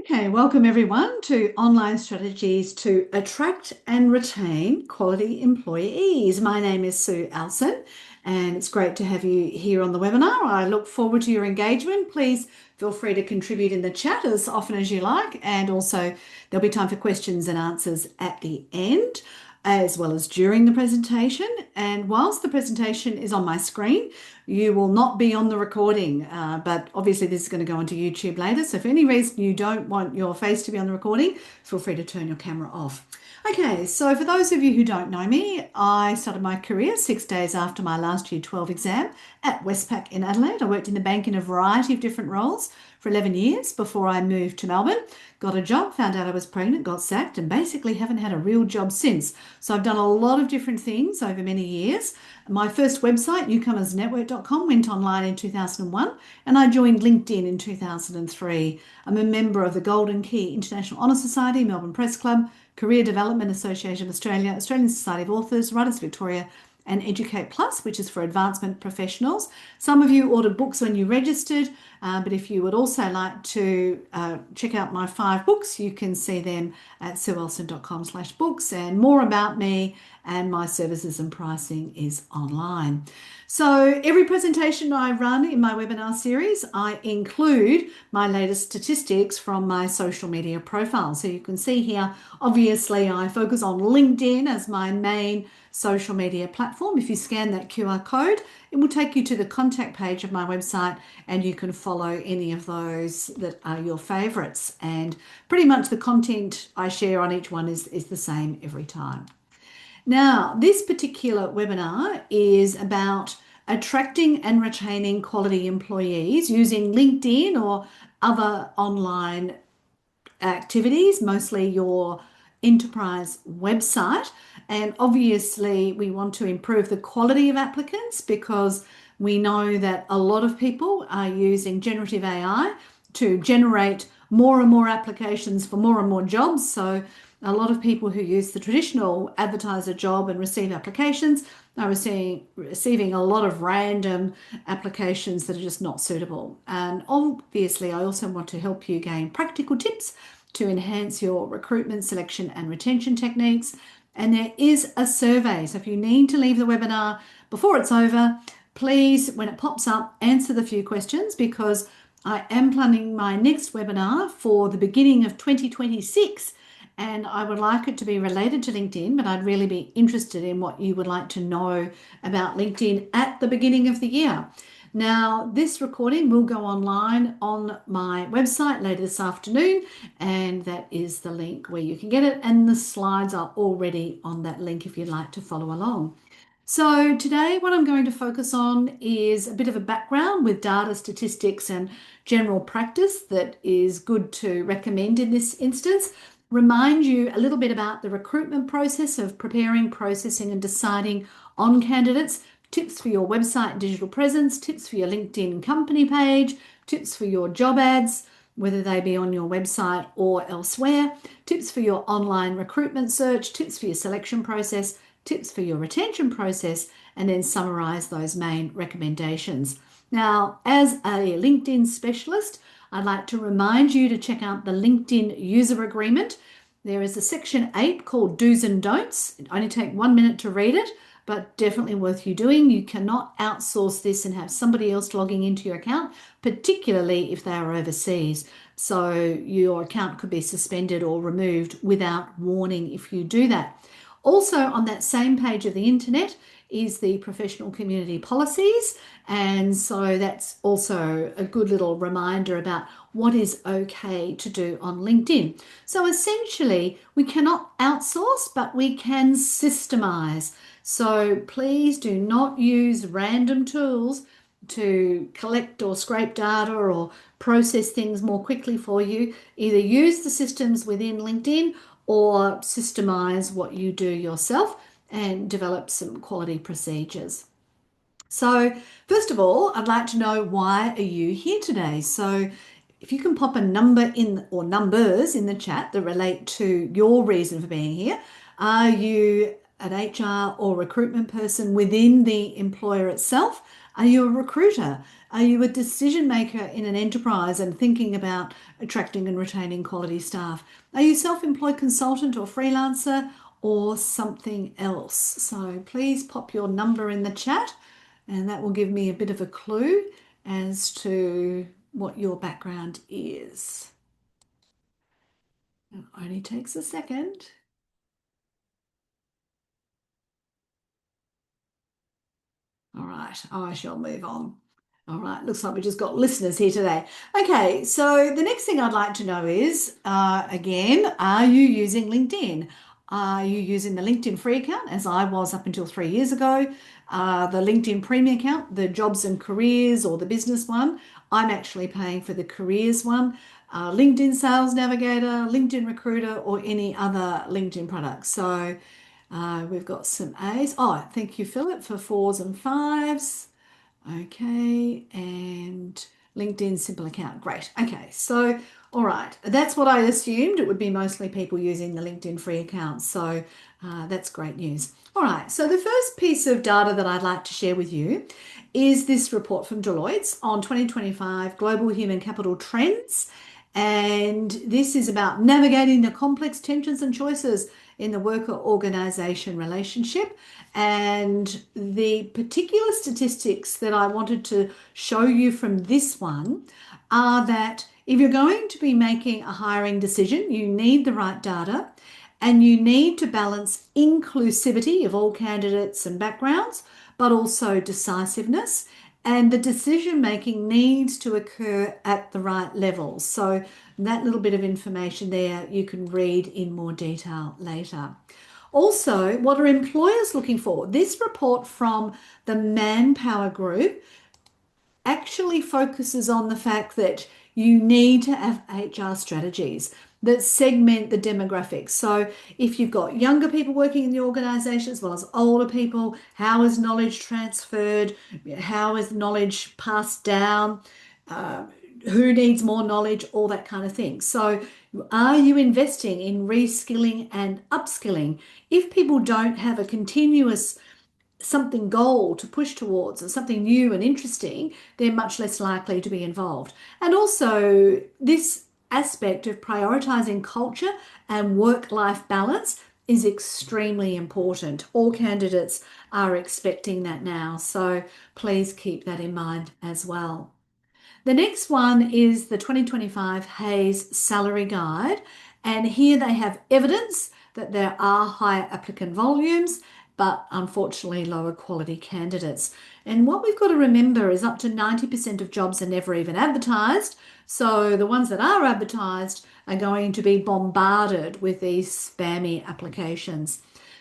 Okay, welcome everyone to Online Strategies to Attract and Retain Quality Employees. My name is Sue Ellson and it's great to have you here on the webinar. I look forward to your engagement. Please feel free to contribute in the chat as often as you like, and also there'll be time for questions and answers at the end as well as during the presentation. And whilst the presentation is on my screen, you will not be on the recording, but obviously this is going to go onto YouTube later. So for any reason you don't want your face to be on the recording, feel free to turn your camera off. Okay, so for those of you who don't know me, I started my career 6 days after my last year 12 exam at Westpac in Adelaide. I worked in the bank in a variety of different roles for 11 years before I moved to Melbourne, got a job, found out I was pregnant, got sacked, and basically haven't had a real job since. So I've done a lot of different things over many years. My first website, newcomersnetwork.com, went online in 2001, and I joined LinkedIn in 2003. I'm a member of the Golden Key International Honour Society, Melbourne Press Club, Career Development Association of Australia, Australian Society of Authors, Writers Victoria, and Educate Plus, which is for advancement professionals. Some of you ordered books when you registered, but if you would also like to check out my 5 books, you can see them at sueelson.com/books, and more about me and my services and pricing is online. So every presentation I run in my webinar series, I include my latest statistics from my social media profile. So you can see here, obviously I focus on LinkedIn as my main social media platform. If you scan that QR code, it will take you to the contact page of my website and you can follow any of those that are your favorites. And pretty much the content I share on each one is the same every time. Now, this particular webinar is about attracting and retaining quality employees using LinkedIn or other online activities, mostly your enterprise website. And obviously we want to improve the quality of applicants because we know that a lot of people are using generative AI to generate more and more applications for more and more jobs. So a lot of people who use the traditional advertiser job and receive applications are receiving a lot of random applications that are just not suitable. And obviously I also want to help you gain practical tips to enhance your recruitment, selection and retention techniques. And there is a survey. So if you need to leave the webinar before it's over, please, when it pops up, answer the few questions, because I am planning my next webinar for the beginning of 2026. And I would like it to be related to LinkedIn, but I'd really be interested in what you would like to know about LinkedIn at the beginning of the year. Now, this recording will go online on my website later this afternoon, and that is the link where you can get it. And the slides are already on that link if you'd like to follow along. So today what I'm going to focus on is a bit of a background with data, statistics and general practice that is good to recommend in this instance. Remind you a little bit about the recruitment process of preparing, processing and deciding on candidates, tips for your website and digital presence, tips for your LinkedIn company page, tips for your job ads, whether they be on your website or elsewhere, tips for your online recruitment search, tips for your selection process, tips for your retention process, and then summarize those main recommendations. Now, as a LinkedIn specialist, I'd like to remind you to check out the LinkedIn user agreement. There is a section 8 called Do's and Don'ts. It only takes 1 minute to read it, but definitely worth you doing. You cannot outsource this and have somebody else logging into your account, particularly if they are overseas. So your account could be suspended or removed without warning if you do that. Also on that same page of the internet is the professional community policies. And so that's also a good little reminder about what is okay to do on LinkedIn. So essentially we cannot outsource, but we can systemize. So please do not use random tools to collect or scrape data or process things more quickly for you. Either use the systems within LinkedIn or systemize what you do yourself and develop some quality procedures. So first of all, I'd like to know, why are you here today? So if you can pop a number in or numbers in the chat that relate to your reason for being here. Are you an HR or recruitment person within the employer itself? Are you a recruiter? Are you a decision maker in an enterprise and thinking about attracting and retaining quality staff? Are you self-employed consultant or freelancer or something else? So please pop your number in the chat and that will give me a bit of a clue as to what your background is. It only takes a second. All right, I shall move on. All right, looks like we just got listeners here today. Okay, so the next thing I'd like to know is, again, are you using LinkedIn? Are you using the LinkedIn free account, as I was up until 3 years ago? The LinkedIn premium account, the jobs and careers or the business one? I'm actually paying for the careers one. LinkedIn Sales Navigator, LinkedIn Recruiter, or any other LinkedIn product. So we've got some A's. Oh, thank you, Philip, for 4s and 5s. Okay, and LinkedIn simple account. Great. Okay, so all right, that's what I assumed. It would be mostly people using the LinkedIn free account. So that's great news. All right, so the first piece of data that I'd like to share with you is this report from Deloitte on 2025 Global Human Capital Trends. And this is about navigating the complex tensions and choices in the worker organisation relationship. And the particular statistics that I wanted to show you from this one are that if you're going to be making a hiring decision, you need the right data and you need to balance inclusivity of all candidates and backgrounds, but also decisiveness. And the decision making needs to occur at the right level. So that little bit of information there you can read in more detail later. Also, what are employers looking for? This report from the Manpower Group actually focuses on the fact that you need to have HR strategies that segment the demographics. So if you've got younger people working in the organisation as well as older people, how is knowledge transferred? How is knowledge passed down? Who needs more knowledge? All that kind of thing. So are you investing in reskilling and upskilling? If people don't have a continuous something goal to push towards and something new and interesting, they're much less likely to be involved. And also this aspect of prioritizing culture and work-life balance is extremely important. All candidates are expecting that now, so please keep that in mind as well. The next one is the 2025 Hayes Salary Guide, and here they have evidence that there are higher applicant volumes, but unfortunately lower quality candidates. And what we've got to remember is up to 90% of jobs are never even advertised. So the ones that are advertised are going to be bombarded with these spammy applications.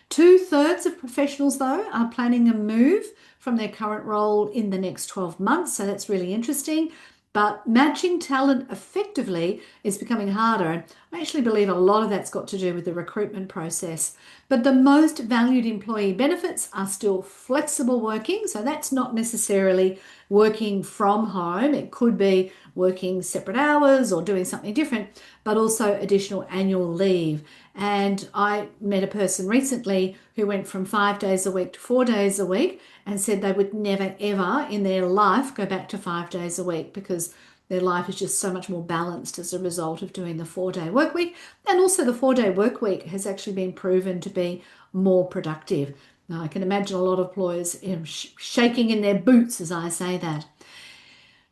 2/3 of professionals, though, are planning a move from their current role in the next 12 months. So that's really interesting. But matching talent effectively is becoming harder. And I actually believe a lot of that's got to do with the recruitment process. But the most valued employee benefits are still flexible working. So that's not necessarily working from home. It could be working separate hours or doing something different, but also additional annual leave. And I met a person recently who went from 5 days a week to 4 days a week and said they would never ever in their life go back to 5 days a week because their life is just so much more balanced as a result of doing the 4-day work week. And also the 4-day work week has actually been proven to be more productive. Now, I can imagine a lot of employers shaking in their boots as I say that.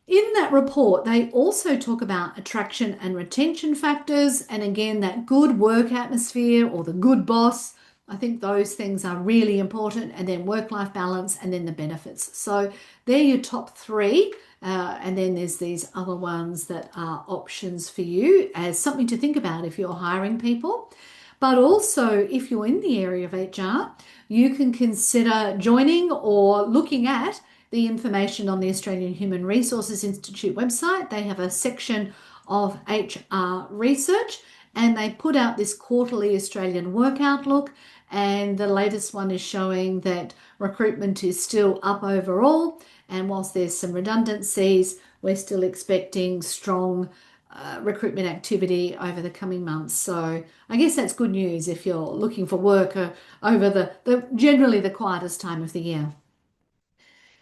In that report, they also talk about attraction and retention factors, and again, that good work atmosphere or the good boss. I think those things are really important, and then work-life balance, and then the benefits. So they're your top three, and then there's these other ones that are options for you as something to think about if you're hiring people. But also, if you're in the area of HR, you can consider joining or looking at the information on the Australian Human Resources Institute website. They have a section of HR research and they put out this quarterly Australian work outlook, and the latest one is showing that recruitment is still up overall, and whilst there's some redundancies, we're still expecting strong recruitment activity over the coming months. So I guess that's good news if you're looking for work over the generally the quietest time of the year.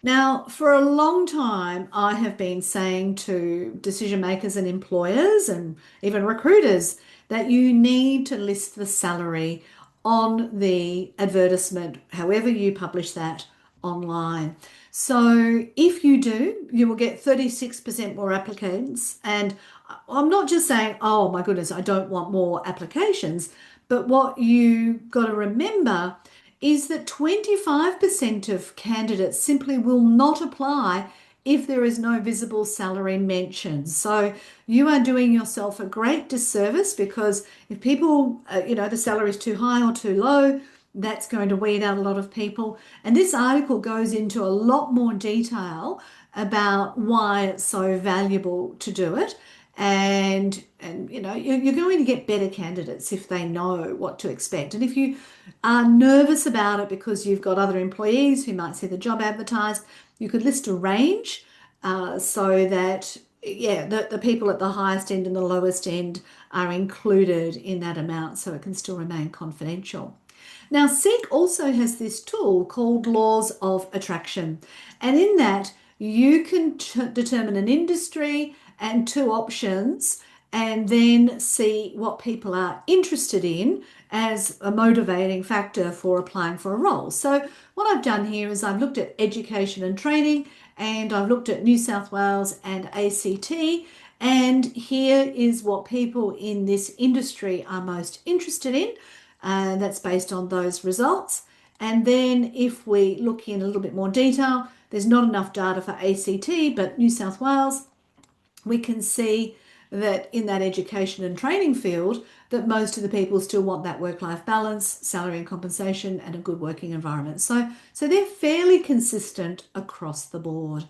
Now, for a long time, I have been saying to decision makers and employers and even recruiters that you need to list the salary on the advertisement, however you publish that online. So if you do, you will get 36% more applicants. And I'm not just saying, oh my goodness, I don't want more applications, but what you got to remember is that 25% of candidates simply will not apply if there is no visible salary mentioned. So you are doing yourself a great disservice, because if people, the salary is too high or too low, that's going to weed out a lot of people. And this article goes into a lot more detail about why it's so valuable to do it. And you're going to get better candidates if they know what to expect. And if you are nervous about it because you've got other employees who might see the job advertised, you could list a range, so that, yeah, the people at the highest end and the lowest end are included in that amount, so it can still remain confidential. Now, Seek also has this tool called Laws of Attraction, and in that you can determine an industry and two options, and then see what people are interested in as a motivating factor for applying for a role. So what I've done here is I've looked at education and training, and I've looked at New South Wales and ACT, and here is what people in this industry are most interested in. That's based on those results. And then if we look in a little bit more detail, there's not enough data for ACT, but New South Wales, we can see that in that education and training field, that most of the people still want that work-life balance, salary and compensation, and a good working environment. So they're fairly consistent across the board.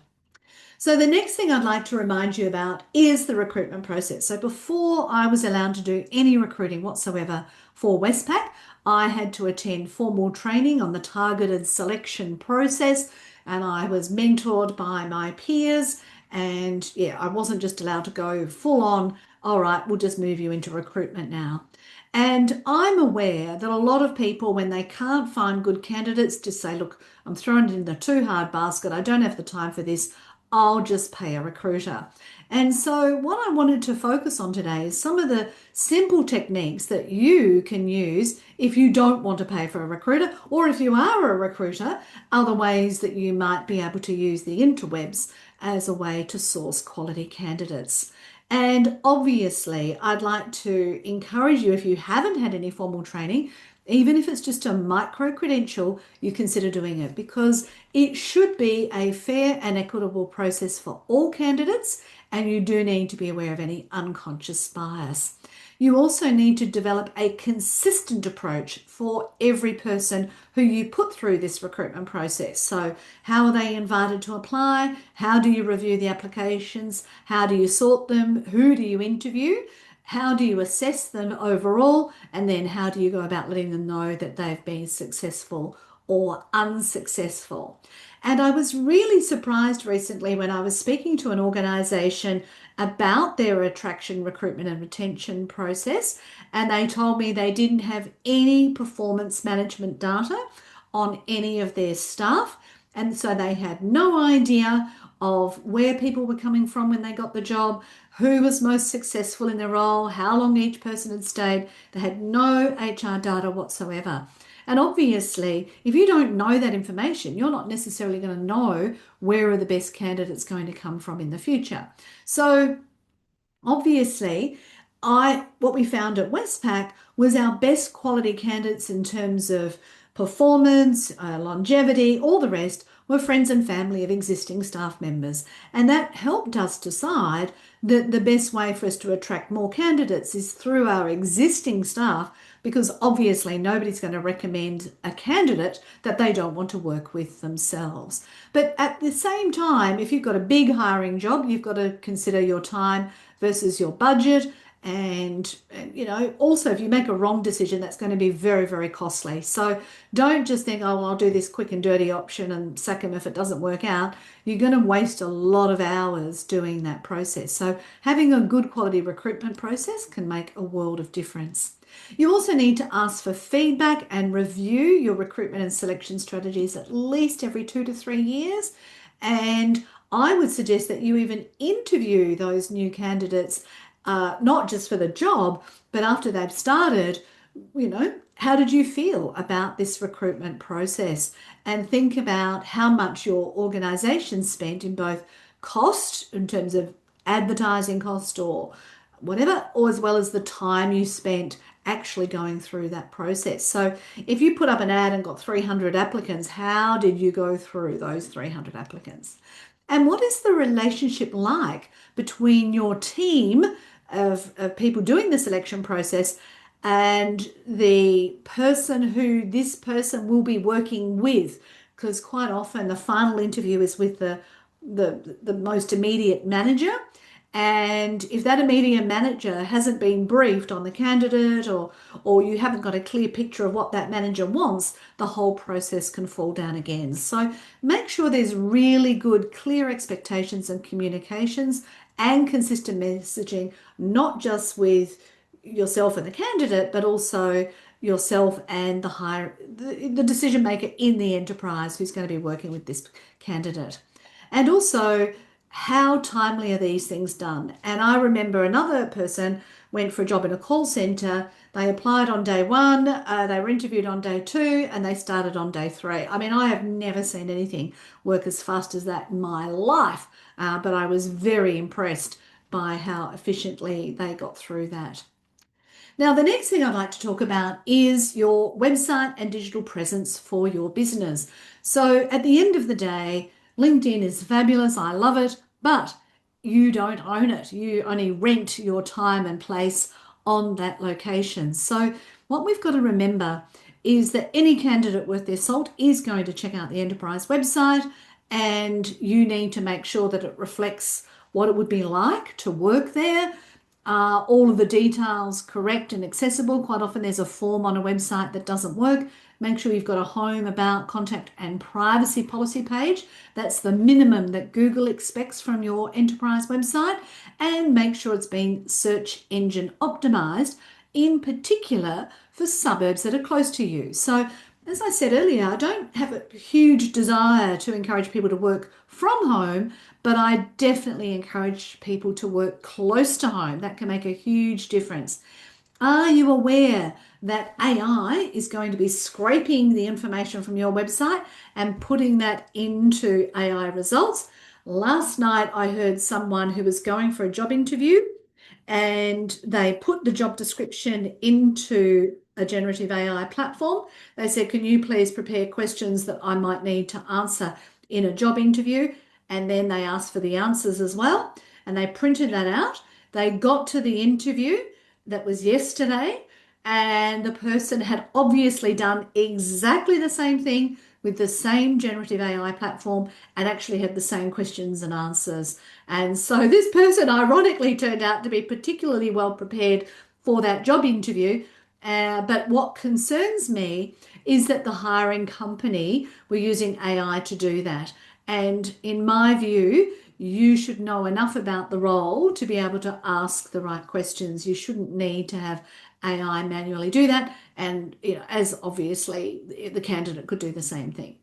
So the next thing I'd like to remind you about is the recruitment process. So before I was allowed to do any recruiting whatsoever for Westpac, I had to attend formal training on the targeted selection process, and I was mentored by my peers. And yeah, I wasn't just allowed to go full on, all right, we'll just move you into recruitment now. And I'm aware that a lot of people, when they can't find good candidates, just say, look, I'm throwing it in the too hard basket. I don't have the time for this. I'll just pay a recruiter. And so what I wanted to focus on today is some of the simple techniques that you can use if you don't want to pay for a recruiter, or if you are a recruiter, other ways that you might be able to use the interwebs as a way to source quality candidates. And obviously, I'd like to encourage you, if you haven't had any formal training, even if it's just a micro credential, you consider doing it, because it should be a fair and equitable process for all candidates, and you do need to be aware of any unconscious bias. You also need to develop a consistent approach for every person who you put through this recruitment process. So how are they invited to apply? How do you review the applications? How do you sort them? Who do you interview? How do you assess them overall? And then how do you go about letting them know that they've been successful or unsuccessful? And I was really surprised recently when I was speaking to an organisation about their attraction, recruitment and retention process, and they told me they didn't have any performance management data on any of their staff. And so they had no idea of where people were coming from when they got the job, who was most successful in their role, how long each person had stayed. They had no HR data whatsoever. And obviously, if you don't know that information, you're not necessarily going to know where are the best candidates going to come from in the future. So obviously, what we found at Westpac was our best quality candidates in terms of performance, longevity, all the rest were friends and family of existing staff members. And that helped us decide that the best way for us to attract more candidates is through our existing staff, because obviously nobody's going to recommend a candidate that they don't want to work with themselves. But at the same time, if you've got a big hiring job, you've got to consider your time versus your budget. And also, if you make a wrong decision, that's going to be very, very costly. So don't just think, oh, well, I'll do this quick and dirty option and sack them if it doesn't work out. You're going to waste a lot of hours doing that process. So having a good quality recruitment process can make a world of difference. You also need to ask for feedback and review your recruitment and selection strategies at least every 2 to 3 years. And I would suggest that you even interview those new candidates, not just for the job, but after they've started, how did you feel about this recruitment process? And think about how much your organisation spent in both cost, in terms of advertising cost or whatever, or as well as the time you spent actually going through that process. So if you put up an ad and got 300 applicants, how did you go through those 300 applicants? And what is the relationship like between your team of people doing the selection process and the person who this person will be working with? Because quite often the final interview is with the most immediate manager. And if that immediate manager hasn't been briefed on the candidate, or you haven't got a clear picture of what that manager wants, the whole process can fall down again. So make sure there's really good, clear expectations and communications and consistent messaging, not just with yourself and the candidate, but also yourself and the decision maker in the enterprise who's going to be working with this candidate. And also, how timely are these things done? And I remember another person went for a job in a call center. They applied on day one, they were interviewed on day two, and they started on day three. I mean, I have never seen anything work as fast as that in my life, but I was very impressed by how efficiently they got through that. Now, the next thing I'd like to talk about is your website and digital presence for your business. So at the end of the day, LinkedIn is fabulous. I love it, but you don't own it. You only rent your time and place on that location. So what we've got to remember is that any candidate worth their salt is going to check out the enterprise website, and you need to make sure that it reflects what it would be like to work there. All of the details correct and accessible. Quite often there's a form on a website that doesn't work. Make sure you've got a home, about, contact and privacy policy page. That's the minimum that Google expects from your enterprise website. And make sure it's been search engine optimized, in particular for suburbs that are close to you. So as I said earlier, I don't have a huge desire to encourage people to work from home, but I definitely encourage people to work close to home. That can make a huge difference. Are you aware that AI is going to be scraping the information from your website and putting that into AI results? Last night, I heard someone who was going for a job interview, and they put the job description into a generative AI platform. They said, can you please prepare questions that I might need to answer in a job interview? And then they asked for the answers as well. And they printed that out. They got to the interview, that was yesterday, and the person had obviously done exactly the same thing with the same generative AI platform and actually had the same questions and answers. And so this person ironically turned out to be particularly well prepared for that job interview. But what concerns me is that the hiring company were using AI to do that. And in my view, you should know enough about the role to be able to ask the right questions. You shouldn't need to have AI manually do that. And as obviously the candidate could do the same thing.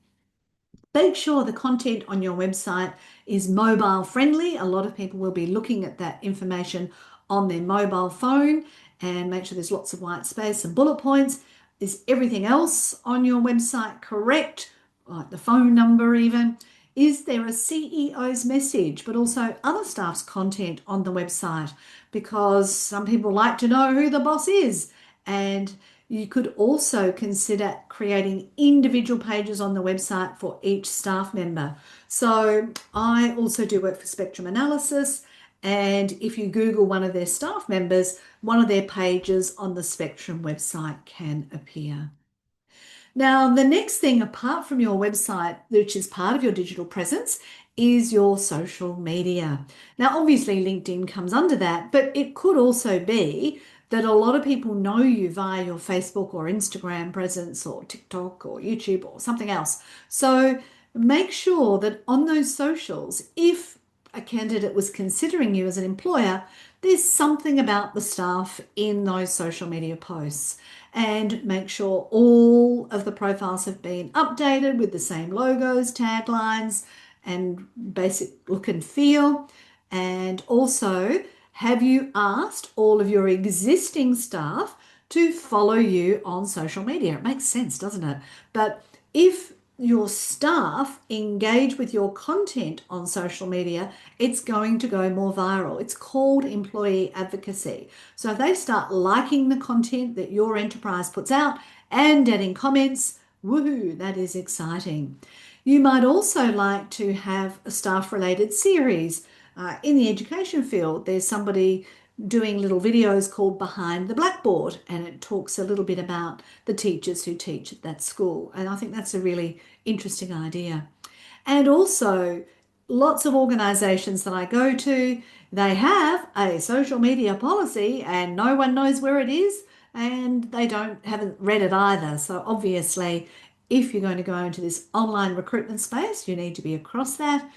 Make sure the content on your website is mobile friendly. A lot of people will be looking at that information on their mobile phone, and make sure there's lots of white space and bullet points. Is everything else on your website correct? Like the phone number even. Is there a CEO's message, but also other staff's content on the website? Because some people like to know who the boss is. And you could also consider creating individual pages on the website for each staff member. So I also do work for Spectrum Analysis. And if you Google one of their staff members, one of their pages on the Spectrum website can appear. Now, the next thing, apart from your website, which is part of your digital presence, is your social media. Now, obviously, LinkedIn comes under that, but it could also be that a lot of people know you via your Facebook or Instagram presence or TikTok or YouTube or something else. So make sure that on those socials, if a candidate was considering you as an employer, there's something about the staff in those social media posts. And make sure all of the profiles have been updated with the same logos, taglines, and basic look and feel? And also, have you asked all of your existing staff to follow you on social media? It makes sense, doesn't it? But if your staff engage with your content on social media, it's going to go more viral. It's called employee advocacy. So if they start liking the content that your enterprise puts out and adding comments, woohoo, that is exciting. You might also like to have a staff-related series. In the education field, there's somebody doing little videos called Behind the Blackboard, and it talks a little bit about the teachers who teach at that school. And I think that's a really interesting idea. And also, lots of organisations that I go to, they have a social media policy and no one knows where it is, and they haven't read it either. So obviously, if you're going to go into this online recruitment space, you need to be across that.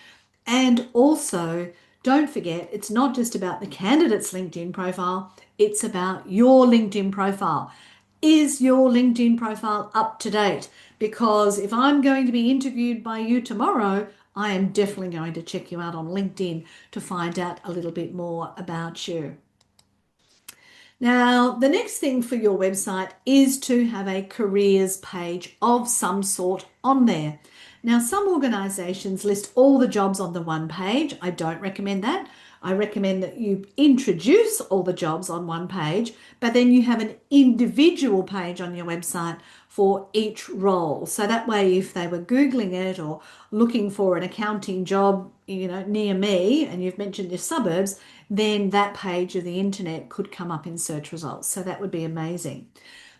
And also, don't forget, it's not just about the candidate's LinkedIn profile, it's about your LinkedIn profile. Is your LinkedIn profile up to date? Because if I'm going to be interviewed by you tomorrow, I am definitely going to check you out on LinkedIn to find out a little bit more about you. Now, the next thing for your website is to have a careers page of some sort on there. Now, some organisations list all the jobs on the one page. I don't recommend that. I recommend that you introduce all the jobs on one page, but then you have an individual page on your website for each role. So that way, if they were Googling it or looking for an accounting job, near me, and you've mentioned your suburbs, then that page of the internet could come up in search results. So that would be amazing.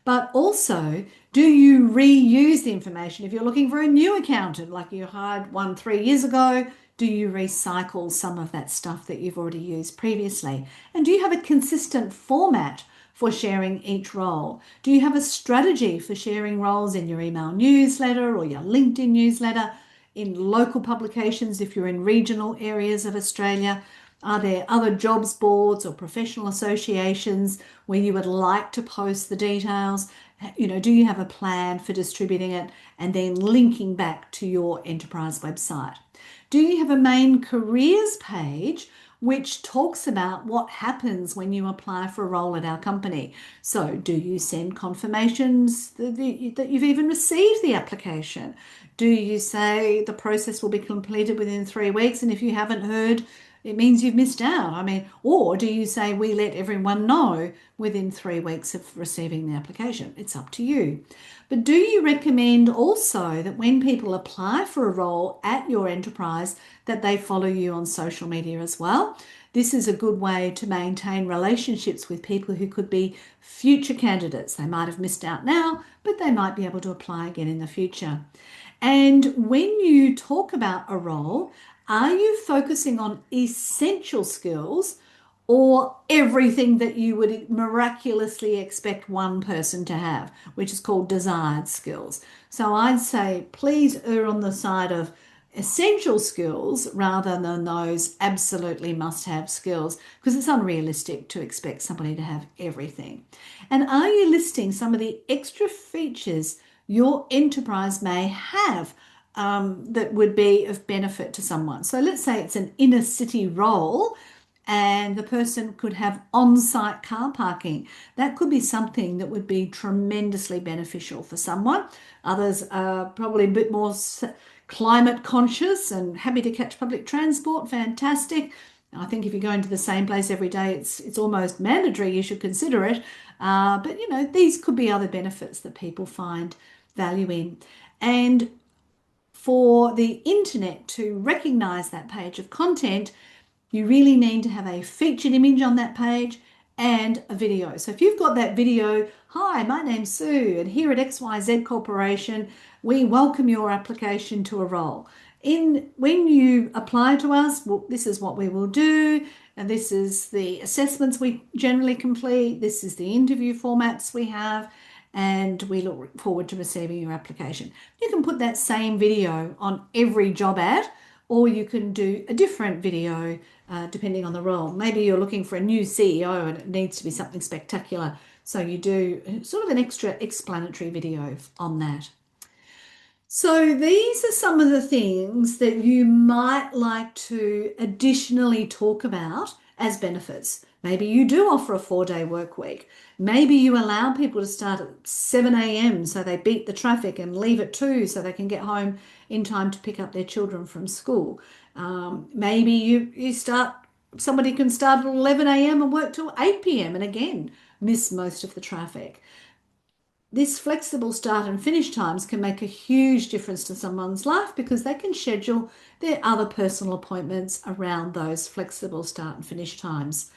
But also, do you reuse the information? If you're looking for a new accountant, like you hired one 3 years ago, do you recycle some of that stuff that you've already used previously? And do you have a consistent format for sharing each role? Do you have a strategy for sharing roles in your email newsletter or your LinkedIn newsletter, in local publications if you're in regional areas of Australia? Are there other jobs boards or professional associations where you would like to post the details? Do you have a plan for distributing it and then linking back to your enterprise website? Do you have a main careers page which talks about what happens when you apply for a role at our company? So do you send confirmations that you've even received the application? Do you say the process will be completed within 3 weeks, and if you haven't heard, it means you've missed out? Or do you say we let everyone know within 3 weeks of receiving the application? It's up to you. But do you recommend also that when people apply for a role at your enterprise, that they follow you on social media as well? This is a good way to maintain relationships with people who could be future candidates. They might have missed out now, but they might be able to apply again in the future. And when you talk about a role, are you focusing on essential skills or everything that you would miraculously expect one person to have, which is called desired skills? So I'd say please err on the side of essential skills rather than those absolutely must-have skills, because it's unrealistic to expect somebody to have everything. And are you listing some of the extra features your enterprise may have that would be of benefit to someone? So let's say it's an inner city role and the person could have on-site car parking. That could be something that would be tremendously beneficial for someone. Others are probably a bit more climate conscious and happy to catch public transport. Fantastic. I think if you're going to the same place every day, it's almost mandatory you should consider it. But these could be other benefits that people find value in. And for the internet to recognize that page of content, you really need to have a featured image on that page and a video. So if you've got that video, hi, my name's Sue, and here at XYZ Corporation, we welcome your application to a role. When you apply to us, well, this is what we will do, and this is the assessments we generally complete, this is the interview formats we have, and we look forward to receiving your application. You can put that same video on every job ad, or you can do a different video depending on the role. Maybe you're looking for a new CEO and it needs to be something spectacular, so you do sort of an extra explanatory video on that. So these are some of the things that you might like to additionally talk about as benefits. Maybe you do offer a 4-day work week. Maybe you allow people to start at 7 a.m. so they beat the traffic and leave at 2 so they can get home in time to pick up their children from school. Maybe you start, somebody can start at 11 a.m. and work till 8 p.m. and again miss most of the traffic. This flexible start and finish times can make a huge difference to someone's life because they can schedule their other personal appointments around those flexible start and finish times.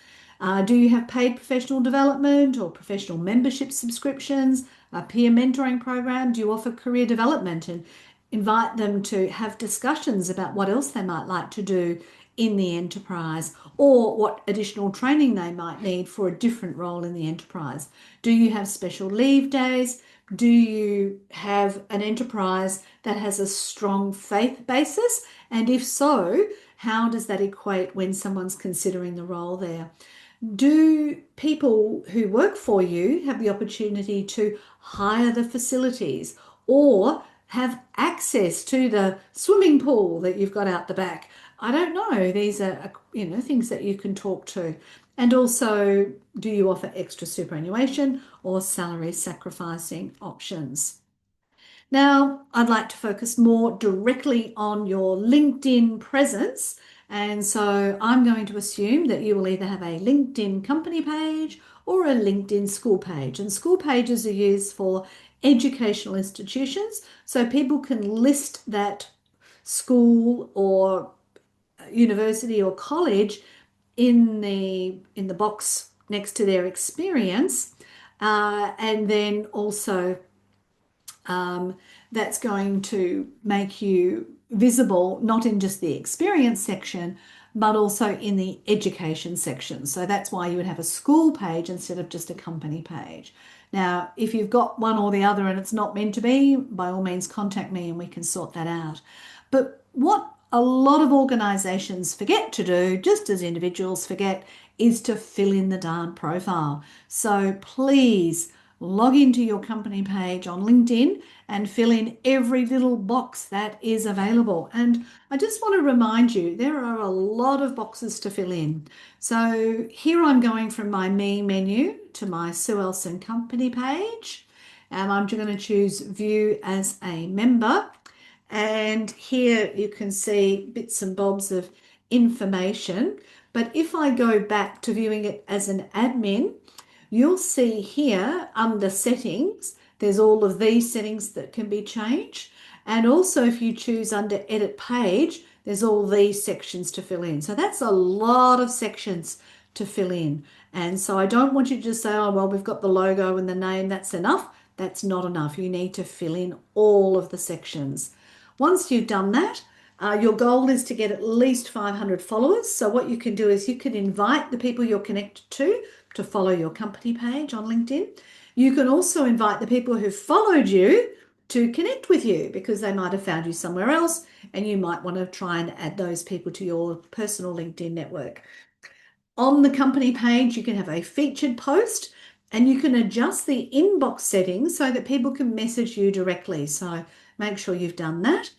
Do you have paid professional development or professional membership subscriptions, a peer mentoring program? Do you offer career development and invite them to have discussions about what else they might like to do in the enterprise or what additional training they might need for a different role in the enterprise? Do you have special leave days? Do you have an enterprise that has a strong faith basis? And if so, how does that equate when someone's considering the role there? Do people who work for you have the opportunity to hire the facilities or have access to the swimming pool that you've got out the back? I don't know. These are, things that you can talk to. And also, do you offer extra superannuation or salary sacrificing options? Now, I'd like to focus more directly on your LinkedIn presence. And so I'm going to assume that you will either have a LinkedIn company page or a LinkedIn school page. And school pages are used for educational institutions. So people can list that school or university or college in the box next to their experience. And then also that's going to make you visible not in just the experience section, but also in the education section. So that's why you would have a school page instead of just a company page. Now, if you've got one or the other and it's not meant to be, by all means contact me and we can sort that out. But what a lot of organisations forget to do, just as individuals forget, is to fill in the darn profile. So please log into your company page on LinkedIn and fill in every little box that is available. And I just want to remind you, there are a lot of boxes to fill in. So here I'm going from my Me menu to my Sue Ellson company page, and I'm going to choose View as a Member. And here you can see bits and bobs of information. But if I go back to viewing it as an admin, you'll see here under settings, there's all of these settings that can be changed. And also if you choose under edit page, there's all these sections to fill in. So that's a lot of sections to fill in. And so I don't want you to just say, oh, well, we've got the logo and the name, that's enough. That's not enough. You need to fill in all of the sections. Once you've done that, your goal is to get at least 500 followers. So what you can do is you can invite the people you're connected to follow your company page on LinkedIn. You can also invite the people who've followed you to connect with you because they might have found you somewhere else and you might want to try and add those people to your personal LinkedIn network. On the company page, you can have a featured post and you can adjust the inbox settings so that people can message you directly. So make sure you've done that.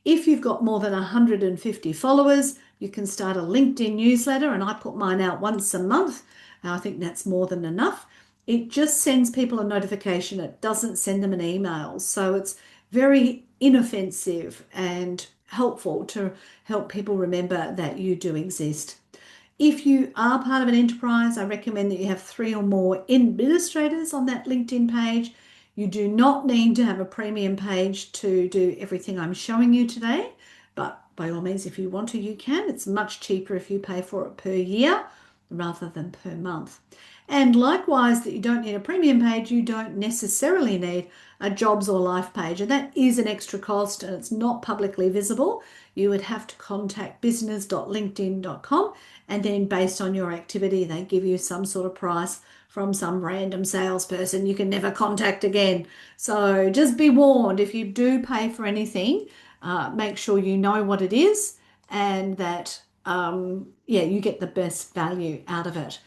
If you've got more than 150 followers, you can start a LinkedIn newsletter, and I put mine out once a month. I think that's more than enough. It just sends people a notification. It doesn't send them an email. So it's very inoffensive and helpful to help people remember that you do exist. If you are part of an enterprise, I recommend that you have 3 or more administrators on that LinkedIn page. You do not need to have a premium page to do everything I'm showing you today, but by all means, if you want to, you can. It's much cheaper if you pay for it per year rather than per month. And likewise, that you don't need a premium page, you don't necessarily need a jobs or life page, and that is an extra cost and it's not publicly visible. You would have to contact business.linkedin.com, and then based on your activity, they give you some sort of price from some random salesperson you can never contact again. So just be warned, if you do pay for anything, make sure you know what it is and that, you get the best value out of it.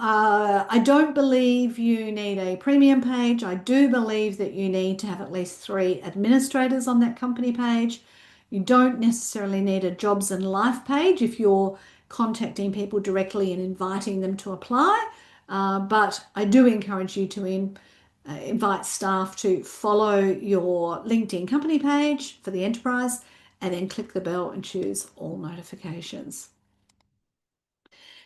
I don't believe you need a premium page. I do believe that you need to have at least 3 administrators on that company page. You don't necessarily need a jobs and life page if you're contacting people directly and inviting them to apply. But I do encourage you to invite staff to follow your LinkedIn company page for the enterprise and then click the bell and choose all notifications.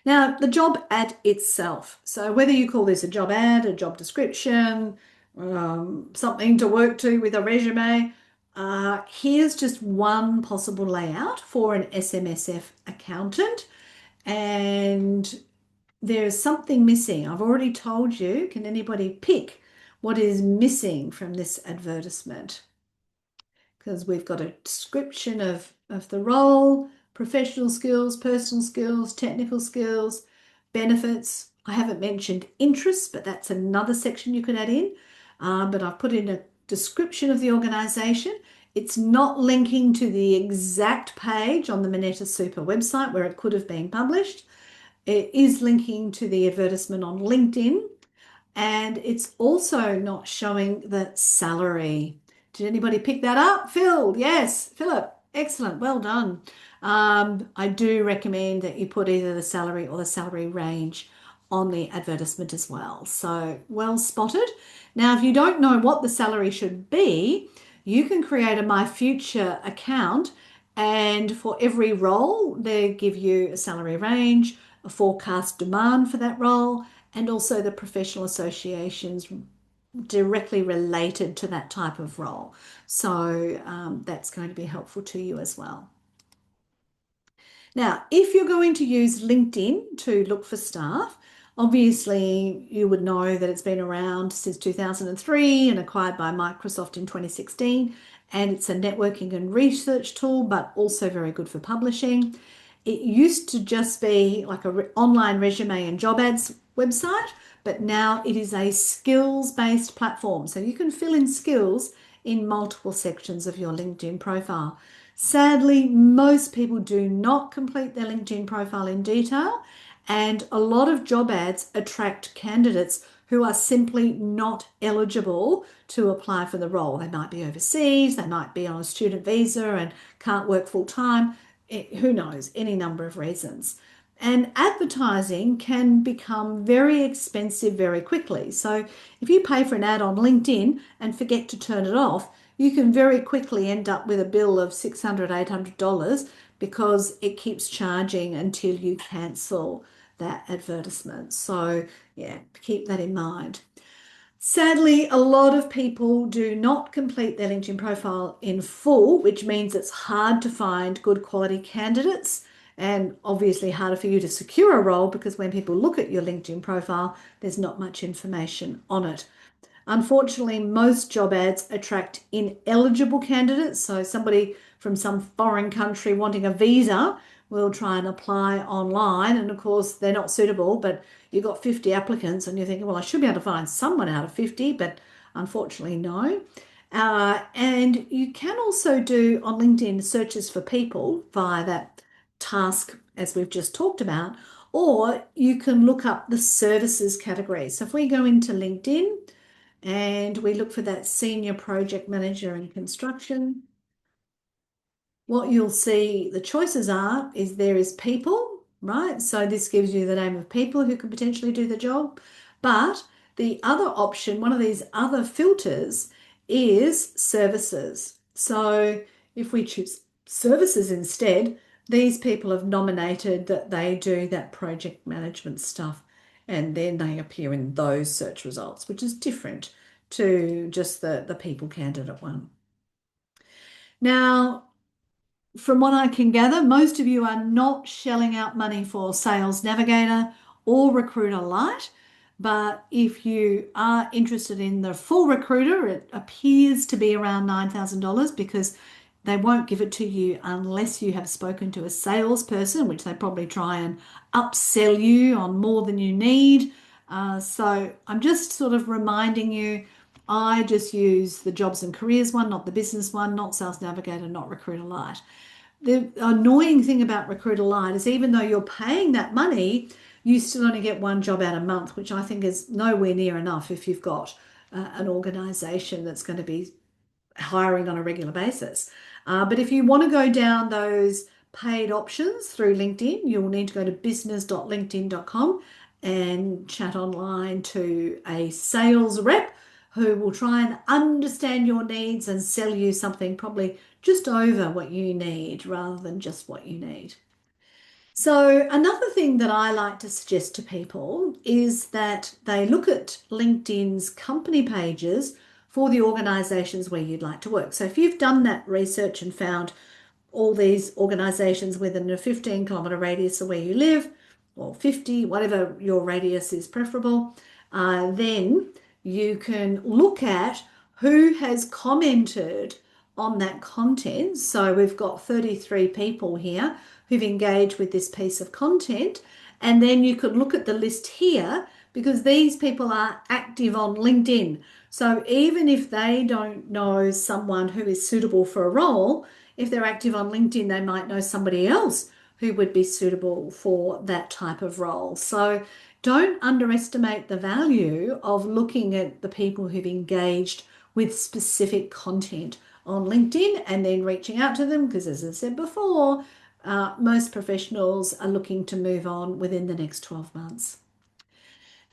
Now, the job ad itself. So whether you call this a job ad, a job description, something to work to with a resume, here's just one possible layout for an SMSF accountant. And there's something missing. I've already told you. Can anybody pick what is missing from this advertisement? Because we've got a description of the role, professional skills, personal skills, technical skills, benefits. I haven't mentioned interests, but that's another section you could add in. But I've put in a description of the organisation. It's not linking to the exact page on the Moneta Super website where it could have been published. It is linking to the advertisement on LinkedIn, and it's also not showing the salary. Did anybody pick that up? Phil, yes, Philip, excellent, well done. I do recommend that you put either the salary or the salary range on the advertisement as well. So well spotted. Now, if you don't know what the salary should be, you can create a My Future account, and for every role, they give you a salary range, a forecast demand for that role, and also the professional associations directly related to that type of role. So that's going to be helpful to you as well. Now, if you're going to use LinkedIn to look for staff, obviously you would know that it's been around since 2003 and acquired by Microsoft in 2016. And it's a networking and research tool, but also very good for publishing. It used to just be like an online resume and job ads website, but now it is a skills-based platform. So you can fill in skills in multiple sections of your LinkedIn profile. Sadly, most people do not complete their LinkedIn profile in detail, and a lot of job ads attract candidates who are simply not eligible to apply for the role. They might be overseas, they might be on a student visa and can't work full time. Who knows, any number of reasons. And advertising can become very expensive very quickly. So if you pay for an ad on LinkedIn and forget to turn it off, you can very quickly end up with a bill of $600, $800 because it keeps charging until you cancel that advertisement. So yeah, keep that in mind. Sadly, a lot of people do not complete their LinkedIn profile in full, which means it's hard to find good quality candidates and obviously harder for you to secure a role because when people look at your LinkedIn profile, there's not much information on it. Unfortunately, most job ads attract ineligible candidates. So somebody from some foreign country wanting a visa will try and apply online. And of course, they're not suitable, but you've got 50 applicants and you're thinking, well, I should be able to find someone out of 50, but unfortunately, no. And you can also do on LinkedIn searches for people via that task, as we've just talked about, or you can look up the services category. So if we go into LinkedIn and we look for that senior project manager in construction, what you'll see the choices are is there is people, right? So this gives you the name of people who could potentially do the job. But the other option, one of these other filters is services. So if we choose services instead, these people have nominated that they do that project management stuff, and then they appear in those search results, which is different to just the people candidate one. Now, from what I can gather, most of you are not shelling out money for Sales Navigator or Recruiter Lite. But if you are interested in the full Recruiter, it appears to be around $9,000 because they won't give it to you unless you have spoken to a salesperson, which they probably try and upsell you on more than you need. So I'm just sort of reminding you, I just use the jobs and careers one, not the business one, not Sales Navigator, not Recruiter Lite. The annoying thing about Recruiter Lite is even though you're paying that money, you still only get one job out a month, which I think is nowhere near enough if you've got an organisation that's going to be hiring on a regular basis. But if you want to go down those paid options through LinkedIn, you'll need to go to business.linkedin.com and chat online to a sales rep who will try and understand your needs and sell you something probably just over what you need rather than just what you need. So, another thing that I like to suggest to people is that they look at LinkedIn's company pages for the organisations where you'd like to work. So, if you've done that research and found all these organisations within a 15-kilometre radius of where you live, or 50, whatever your radius is preferable, then you can look at who has commented on that content. So we've got 33 people here who've engaged with this piece of content. And then you could look at the list here because these people are active on LinkedIn. So even if they don't know someone who is suitable for a role, if they're active on LinkedIn, they might know somebody else who would be suitable for that type of role. So don't underestimate the value of looking at the people who've engaged with specific content on LinkedIn and then reaching out to them because, as I said before, most professionals are looking to move on within the next 12 months.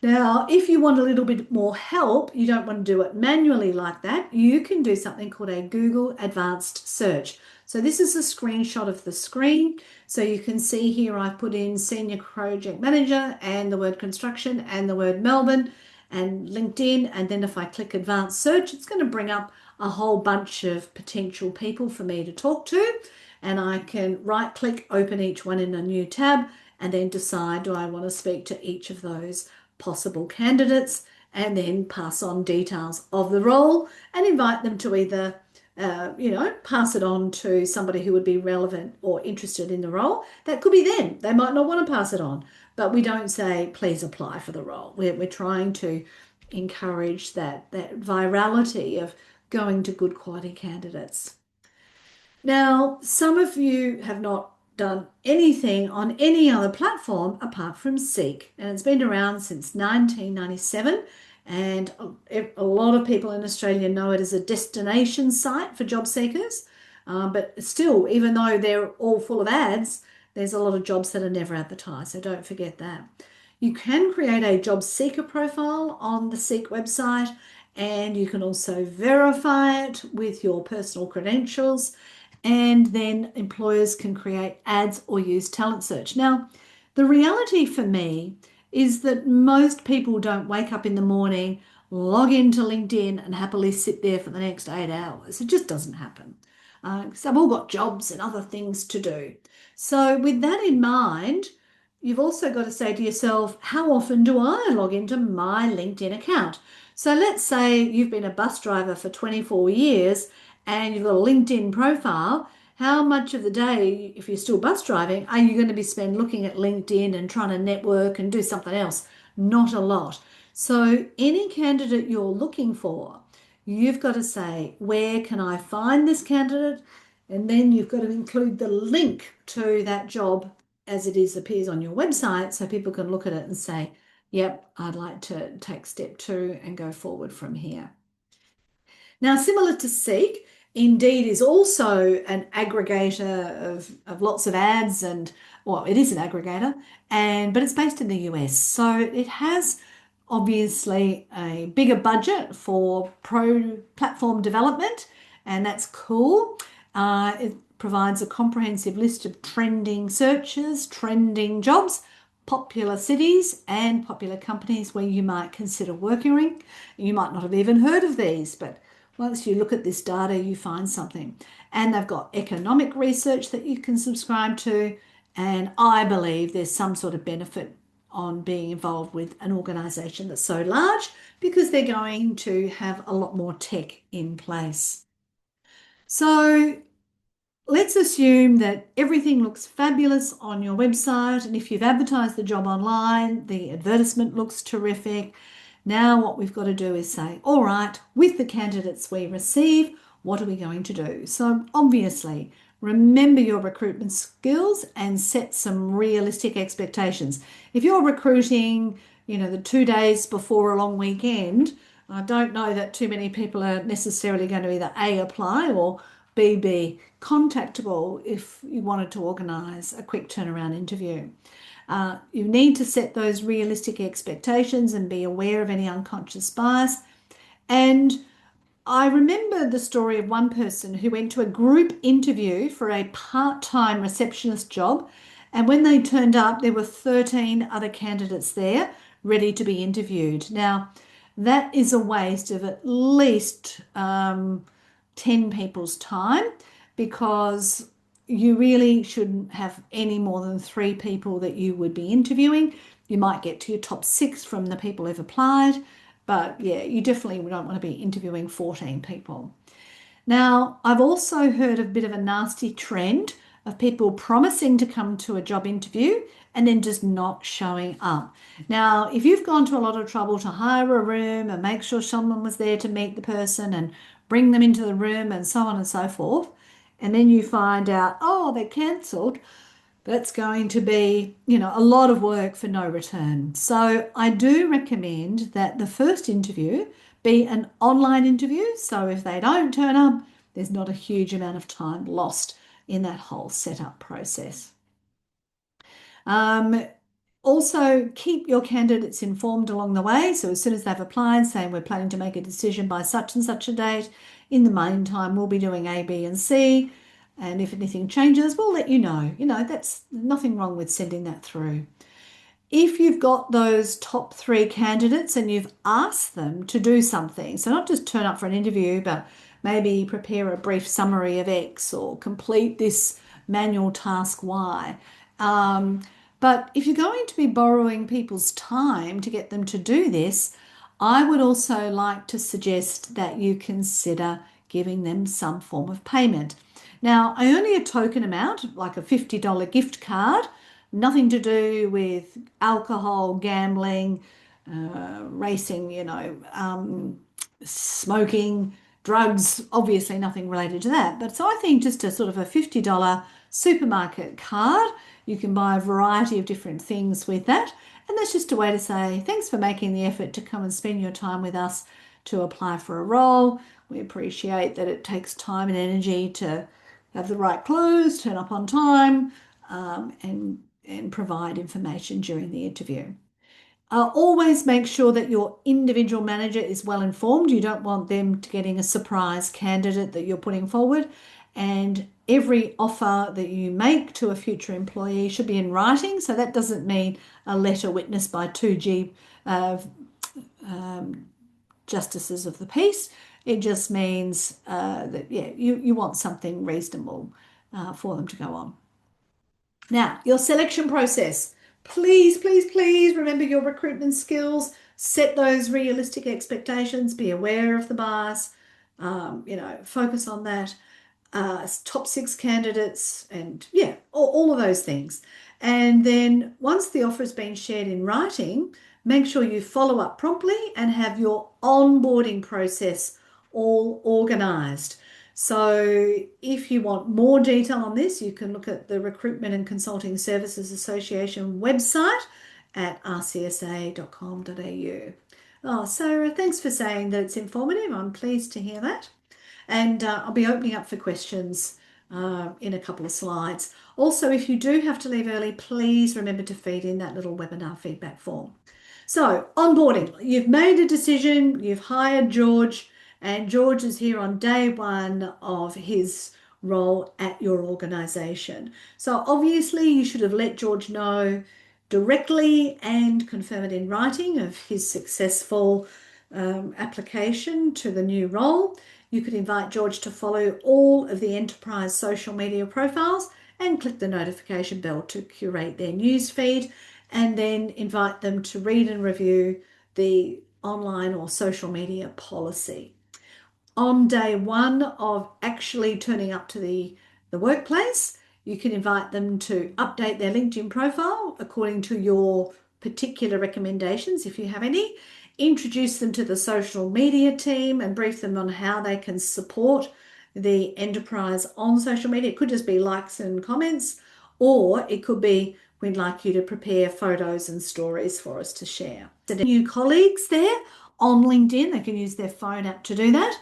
Now, if you want a little bit more help, you don't want to do it manually like that, you can do something called a Google Advanced Search. So this is a screenshot of the screen. So you can see here I've put in Senior Project Manager and the word construction and the word Melbourne and LinkedIn. And then if I click Advanced Search, it's going to bring up a whole bunch of potential people for me to talk to. And I can right click, open each one in a new tab, and then decide, do I want to speak to each of those possible candidates, and then pass on details of the role and invite them to either, pass it on to somebody who would be relevant or interested in the role. That could be them. They might not want to pass it on, but we don't say, please apply for the role. We're trying to encourage that virality of going to good quality candidates. Now, some of you have not done anything on any other platform apart from Seek, and it's been around since 1997, and a lot of people in Australia know it as a destination site for job seekers, but still, even though they're all full of ads, there's a lot of jobs that are never advertised, so don't forget that. You can create a job seeker profile on the Seek website, and you can also verify it with your personal credentials, and then employers can create ads or use talent search. Now, the reality for me is that most people don't wake up in the morning, log into LinkedIn and happily sit there for the next 8 hours. It just doesn't happen. Because they've all got jobs and other things to do. So with that in mind, you've also got to say to yourself, how often do I log into my LinkedIn account? So let's say you've been a bus driver for 24 years and you've got a LinkedIn profile. How much of the day, if you're still bus driving, are you going to be spent looking at LinkedIn and trying to network and do something else? Not a lot. So any candidate you're looking for, you've got to say, where can I find this candidate? And then you've got to include the link to that job as it appears on your website so people can look at it and say, yep, I'd like to take step 2 and go forward from here. Now, similar to Seek, Indeed is also an aggregator of lots of ads, and well, it is an aggregator, but it's based in the US. So it has obviously a bigger budget for platform development, and that's cool. It provides a comprehensive list of trending searches, trending jobs, popular cities and popular companies where you might consider working. You might not have even heard of these, but once you look at this data, you find something. And they've got economic research that you can subscribe to. And I believe there's some sort of benefit on being involved with an organisation that's so large because they're going to have a lot more tech in place. So let's assume that everything looks fabulous on your website. And if you've advertised the job online, the advertisement looks terrific. Now what we've got to do is say, all right, with the candidates we receive, what are we going to do? So obviously remember your recruitment skills and set some realistic expectations. If you're recruiting, the 2 days before a long weekend, I don't know that too many people are necessarily going to either A, apply, or B, be contactable if you wanted to organise a quick turnaround interview. You need to set those realistic expectations and be aware of any unconscious bias. And I remember the story of one person who went to a group interview for a part-time receptionist job, and when they turned up, there were 13 other candidates there ready to be interviewed. Now, that is a waste of at least 10 people's time, because you really shouldn't have any more than 3 people that you would be interviewing. You might get to your top 6 from the people who've applied, but yeah, you definitely don't want to be interviewing 14 people. Now, I've also heard a bit of a nasty trend of people promising to come to a job interview and then just not showing up. Now, if you've gone to a lot of trouble to hire a room and make sure someone was there to meet the person and bring them into the room and so on and so forth, and then you find out, oh, they're cancelled, that's going to be, a lot of work for no return. So I do recommend that the first interview be an online interview. So if they don't turn up, there's not a huge amount of time lost in that whole setup process. Also, keep your candidates informed along the way. So as soon as they've applied, saying we're planning to make a decision by such and such a date, in the meantime, we'll be doing A, B, and C. And if anything changes, we'll let you know. That's nothing wrong with sending that through. If you've got those top 3 candidates and you've asked them to do something, so not just turn up for an interview, but maybe prepare a brief summary of X or complete this manual task Y. But if you're going to be borrowing people's time to get them to do this, I would also like to suggest that you consider giving them some form of payment. Now, only a token amount, like a $50 gift card, nothing to do with alcohol, gambling, racing, smoking, drugs, obviously nothing related to that. But so I think just a sort of a $50 supermarket card, you can buy a variety of different things with that. And that's just a way to say, thanks for making the effort to come and spend your time with us to apply for a role. We appreciate that it takes time and energy to have the right clothes, turn up on time, and provide information during the interview. Always make sure that your individual manager is well informed. You don't want them getting a surprise candidate that you're putting forward. And every offer that you make to a future employee should be in writing. So that doesn't mean a letter witnessed by 2G justices of the peace. It just means that, you want something reasonable for them to go on. Now, your selection process. Please, please, please remember your recruitment skills. Set those realistic expectations. Be aware of the bias. Focus on that. Top 6 candidates, and all of those things. And then once the offer has been shared in writing, make sure you follow up promptly and have your onboarding process all organised. So if you want more detail on this, you can look at the Recruitment and Consulting Services Association website at rcsa.com.au. Oh, so thanks for saying that it's informative. I'm pleased to hear that. And I'll be opening up for questions in a couple of slides. Also, if you do have to leave early, please remember to feed in that little webinar feedback form. So, onboarding. You've made a decision, you've hired George, and George is here on day 1 of his role at your organisation. So obviously you should have let George know directly and confirm it in writing of his successful application to the new role. You could invite George to follow all of the enterprise social media profiles and click the notification bell to curate their news feed, and then invite them to read and review the online or social media policy. On day 1 of actually turning up to the workplace, you can invite them to update their LinkedIn profile according to your particular recommendations, if you have any. Introduce them to the social media team and brief them on how they can support the enterprise on social media. It could just be likes and comments, or it could be we'd like you to prepare photos and stories for us to share. So new colleagues there on LinkedIn, they can use their phone app to do that.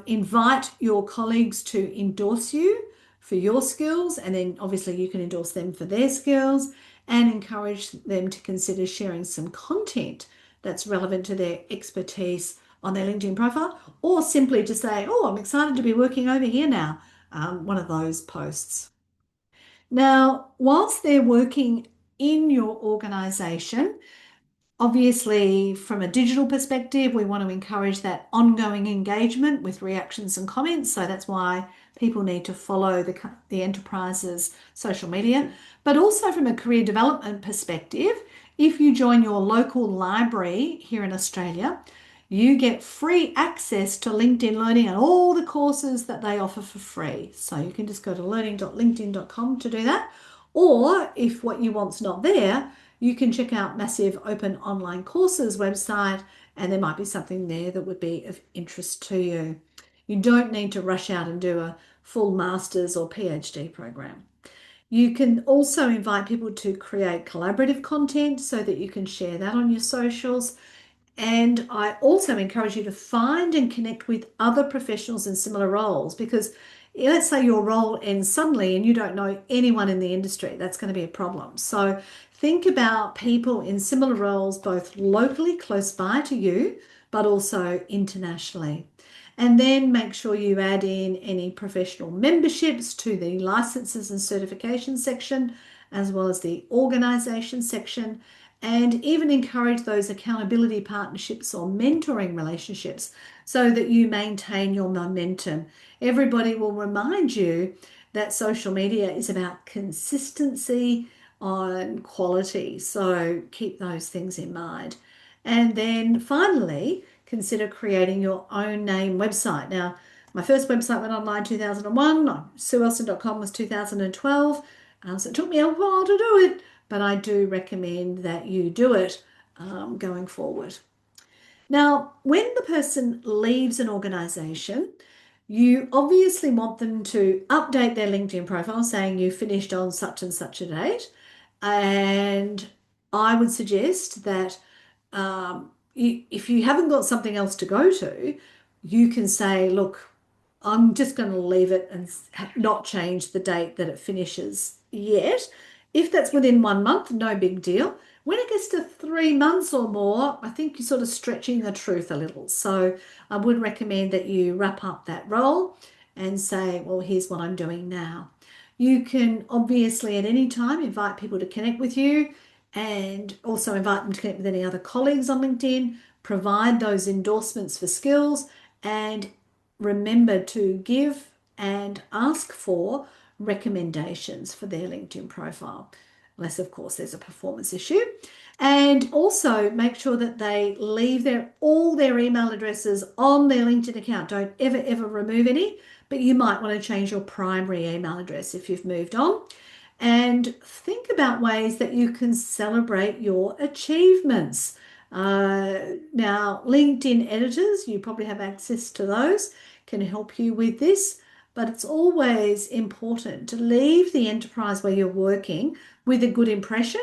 Invite your colleagues to endorse you for your skills, and then obviously you can endorse them for their skills, and encourage them to consider sharing some content that's relevant to their expertise on their LinkedIn profile, or simply to say, oh, I'm excited to be working over here now, one of those posts. Now, whilst they're working in your organisation, obviously, from a digital perspective, we want to encourage that ongoing engagement with reactions and comments. So that's why people need to follow the enterprise's social media. But also from a career development perspective, if you join your local library here in Australia, you get free access to LinkedIn Learning and all the courses that they offer for free. So you can just go to learning.linkedin.com to do that. Or if what you want's not there, you can check out Massive Open Online Courses website, and there might be something there that would be of interest to you. You don't need to rush out and do a full master's or PhD program. You can also invite people to create collaborative content so that you can share that on your socials. And I also encourage you to find and connect with other professionals in similar roles, because let's say your role ends suddenly and you don't know anyone in the industry, that's going to be a problem. So think about people in similar roles, both locally close by to you, but also internationally. And then make sure you add in any professional memberships to the licenses and certification section, as well as the organisation section, and even encourage those accountability partnerships or mentoring relationships so that you maintain your momentum. Everybody will remind you that social media is about consistency on quality, so keep those things in mind. And then finally, consider creating your own name website. Now, my first website went online in 2001. SueEllson.com was 2012. So it took me a while to do it, but I do recommend that you do it going forward. Now, when the person leaves an organisation, you obviously want them to update their LinkedIn profile saying you finished on such and such a date. And I would suggest that if you haven't got something else to go to, you can say, look, I'm just going to leave it and not change the date that it finishes yet. If that's within 1 month, no big deal. When it gets to 3 months or more, I think you're sort of stretching the truth a little. So I would recommend that you wrap up that role and say, well, here's what I'm doing now. You can obviously at any time invite people to connect with you, and also invite them to connect with any other colleagues on LinkedIn, provide those endorsements for skills, and remember to give and ask for recommendations for their LinkedIn profile, unless of course there's a performance issue. And also make sure that they leave all their email addresses on their LinkedIn account. Don't ever remove any, but you might want to change your primary email address if you've moved on. And think about ways that you can celebrate your achievements. Now, LinkedIn editors, you probably have access to those, can help you with this, but it's always important to leave the enterprise where you're working with a good impression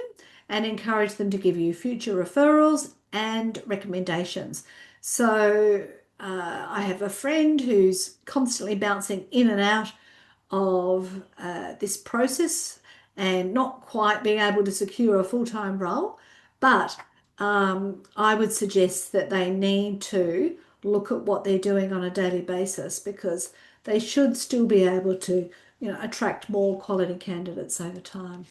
and encourage them to give you future referrals and recommendations. So I have a friend who's constantly bouncing in and out of this process and not quite being able to secure a full-time role, but I would suggest that they need to look at what they're doing on a daily basis, because they should still be able to, attract more quality candidates over time.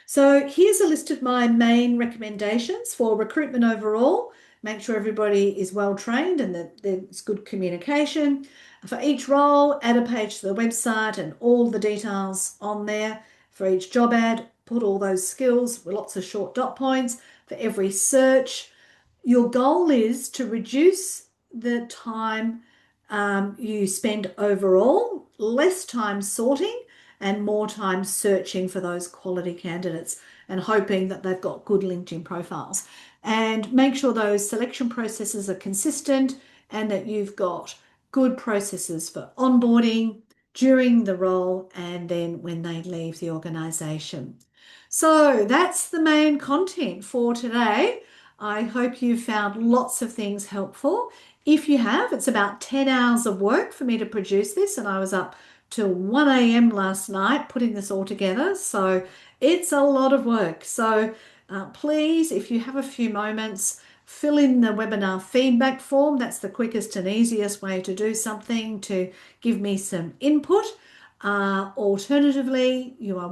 So here's a list of my main recommendations for recruitment overall. Make sure everybody is well trained and that there's good communication. For each role, add a page to the website and all the details on there. For each job ad, put all those skills with lots of short dot points. For every search, your goal is to reduce the time you spend overall, less time sorting and more time searching for those quality candidates and hoping that they've got good LinkedIn profiles. And make sure those selection processes are consistent and that you've got good processes for onboarding, during the role, and then when they leave the organisation. So that's the main content for today. I hope you found lots of things helpful. If you have, it's about 10 hours of work for me to produce this, and I was up till 1 a.m. last night putting this all together. So it's a lot of work. So please, if you have a few moments, fill in the webinar feedback form. That's the quickest and easiest way to do something to give me some input. Alternatively, you are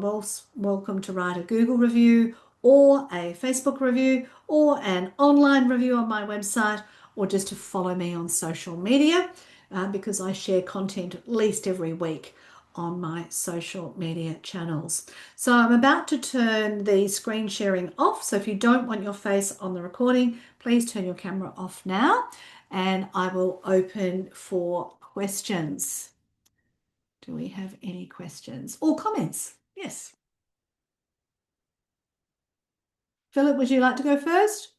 welcome to write a Google review or a Facebook review or an online review on my website, or just to follow me on social media because I share content at least every week on my social media channels. So I'm about to turn the screen sharing off. So if you don't want your face on the recording, please turn your camera off now, and I will open for questions. Do we have any questions or comments? Yes. Philip, would you like to go first?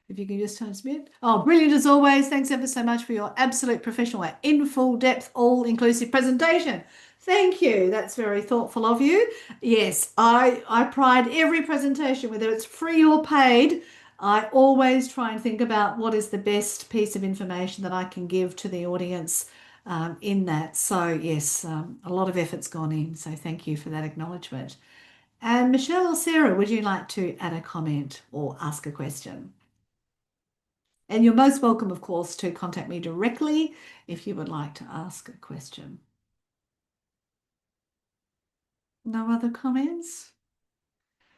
If you can just transmit. Oh, brilliant as always. Thanks ever so much for your absolute professional and in full depth, all inclusive presentation. Thank you. That's very thoughtful of you. Yes, I pride every presentation, whether it's free or paid. I always try and think about what is the best piece of information that I can give to the audience in that. So yes, a lot of effort's gone in. So thank you for that acknowledgement. And Michelle or Sarah, would you like to add a comment or ask a question? And you're most welcome, of course, to contact me directly if you would like to ask a question. No other comments?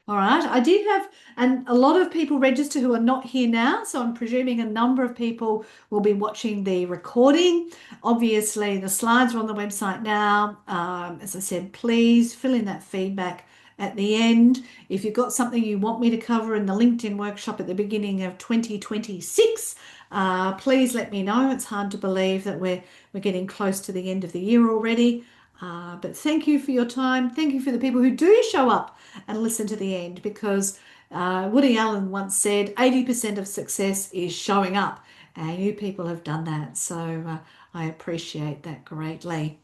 All right, I did have and a lot of people register who are not here now, so I'm presuming a number of people will be watching the recording. Obviously, the slides are on the website now. As I said, please fill in that feedback at the end. If you've got something you want me to cover in the LinkedIn workshop at the beginning of 2026, please let me know. It's hard to believe that we're getting close to the end of the year already. But thank you for your time. Thank you for the people who do show up and listen to the end, because Woody Allen once said 80% of success is showing up, and you people have done that. So I appreciate that greatly.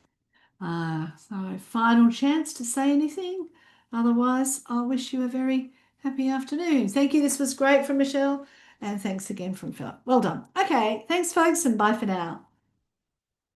So final chance to say anything. Otherwise, I'll wish you a very happy afternoon. Thank you. This was great from Michelle, and thanks again from Philip. Well done. Okay, thanks folks, and bye for now.